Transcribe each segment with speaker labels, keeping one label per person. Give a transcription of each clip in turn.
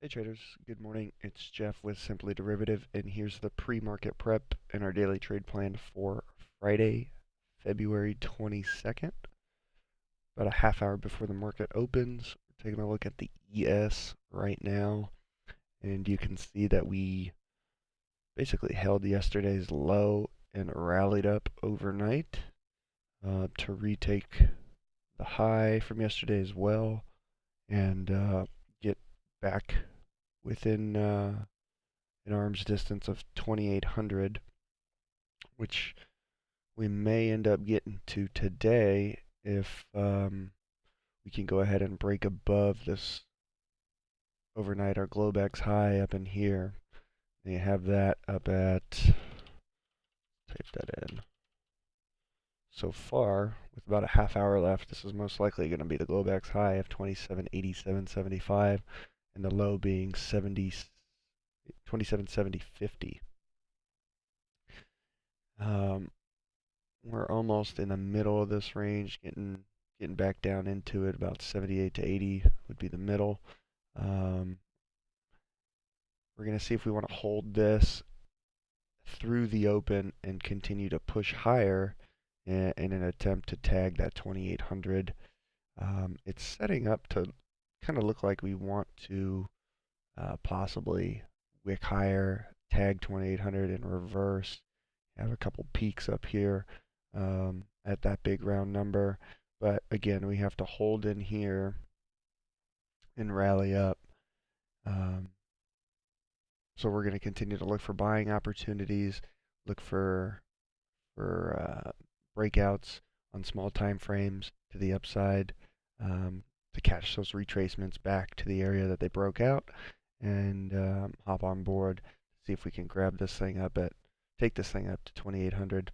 Speaker 1: Hey traders, good morning. It's Jeff with Simply Derivative, and here's the pre-market prep and our daily trade plan for Friday, February 22nd. About a half hour before the market opens, we're taking a look at the ES right now, and you can see that we basically held yesterday's low and rallied up overnight to retake the high from yesterday as well, and get back within an arm's distance of 2,800, which we may end up getting to today if we can go ahead and break above this overnight, our Globex high up in here. They have that up at, type that in. So far, with about a half hour left, this is most likely going to be the Globex high of 2787.75 and the low being 2770.50. We're almost in the middle of this range, getting back down into it. About 78 to 80 would be the middle. We're going to see if we want to hold this through the open and continue to push higher in an attempt to tag that 2,800. It's setting up to kind of look like we want to possibly wick higher, tag 2,800 in reverse, have a couple peaks up here at that big round number. But again, we have to hold in here and rally up. So we're going to continue to look for buying opportunities, look for breakouts on small time frames to the upside to catch those retracements back to the area that they broke out, and hop on board, see if we can grab this thing up take this thing up to 2,800.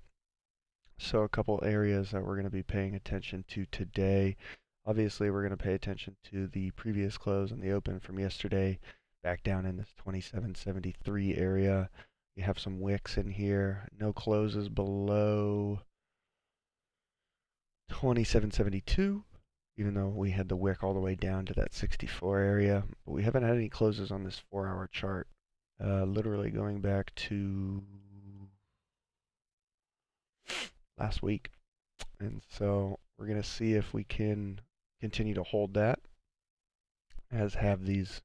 Speaker 1: So a couple areas that we're going to be paying attention to today. Obviously, we're going to pay attention to the previous close and the open from yesterday, back down in this 2773 area. You have some wicks in here. No closes below 2772, even though we had the wick all the way down to that 64 area. But we haven't had any closes on this 4-hour chart. Literally going back to last week. And so we're going to see if we can continue to hold that, as have these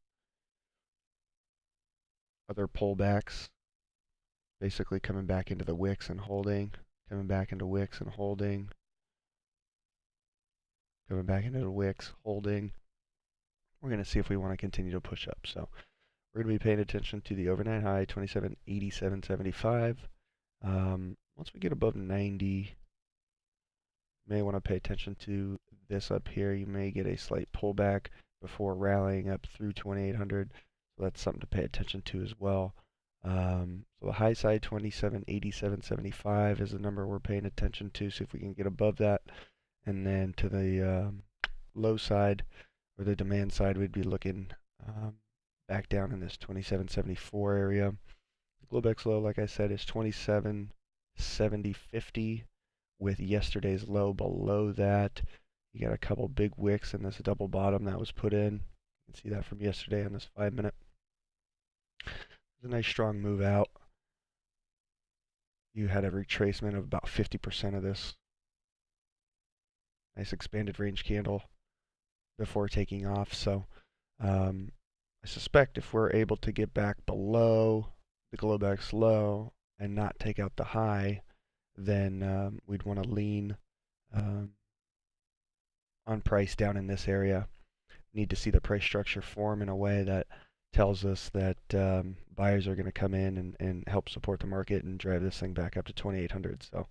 Speaker 1: other pullbacks, basically coming back into the wicks and holding, coming back into wicks and holding, coming back into the wicks, holding. We're going to see if we want to continue to push up. So we're going to be paying attention to the overnight high, 2787.75. Once we get above 90, you may want to pay attention to this up here. You may get a slight pullback before rallying up through 2,800. So that's something to pay attention to as well. So the high side, 2787.75 is the number we're paying attention to. See if we can get above that. And then to the low side, or the demand side, we'd be looking back down in this 2774 area. The Globex low, like I said, is 2770.50, with yesterday's low below that. You got a couple big wicks in this double bottom that was put in. You can see that from yesterday on this 5-minute. It's a nice strong move out. You had a retracement of about 50% of this. Nice expanded range candle before taking off. So I suspect if we're able to get back below the Globex low and not take out the high, then we'd want to lean on price down in this area. Need to see the price structure form in a way that tells us that buyers are going to come in and help support the market and drive this thing back up to 2,800. So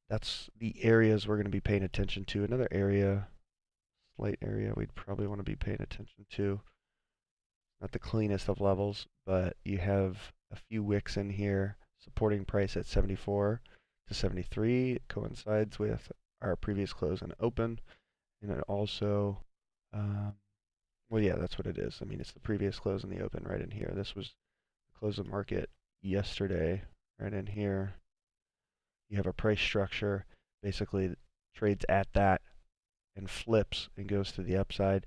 Speaker 1: that's the areas we're going to be paying attention to. Another area, slight area, we'd probably want to be paying attention to. Not the cleanest of levels, but you have a few wicks in here supporting price at 74 to 73. It coincides with our previous close and open, and it also, well, yeah, that's what it is. I mean, it's the previous close and the open right in here. This was the close of market yesterday, right in here. You have a price structure, basically trades at that and flips and goes to the upside.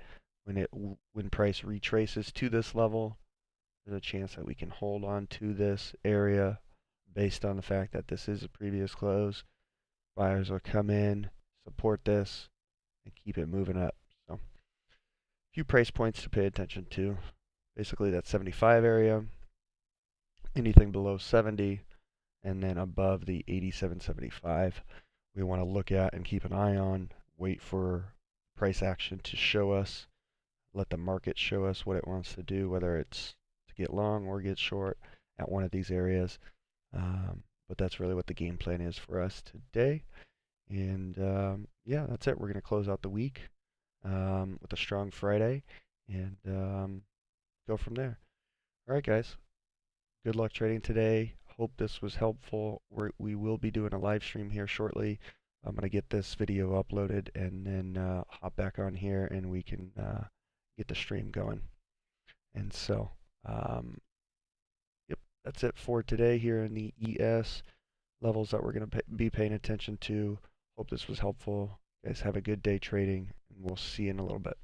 Speaker 1: when price retraces to this level, there's a chance that we can hold on to this area based on the fact that this is a previous close. Buyers will come in, support this, and keep it moving up. So, a few price points to pay attention to. Basically, that 75 area, anything below 70, and then above the 87.75, we want to look at and keep an eye on. Wait for price action to show us. Let the market show us what it wants to do, whether it's to get long or get short at one of these areas. But that's really what the game plan is for us today. And yeah, that's it. We're going to close out the week with a strong Friday and go from there. All right, guys. Good luck trading today. Hope this was helpful. We will be doing a live stream here shortly. I'm going to get this video uploaded and then hop back on here and we can get the stream going. And so, yep, that's it for today here in the ES levels that we're going to be paying attention to. Hope this was helpful. You guys have a good day trading, and we'll see you in a little bit.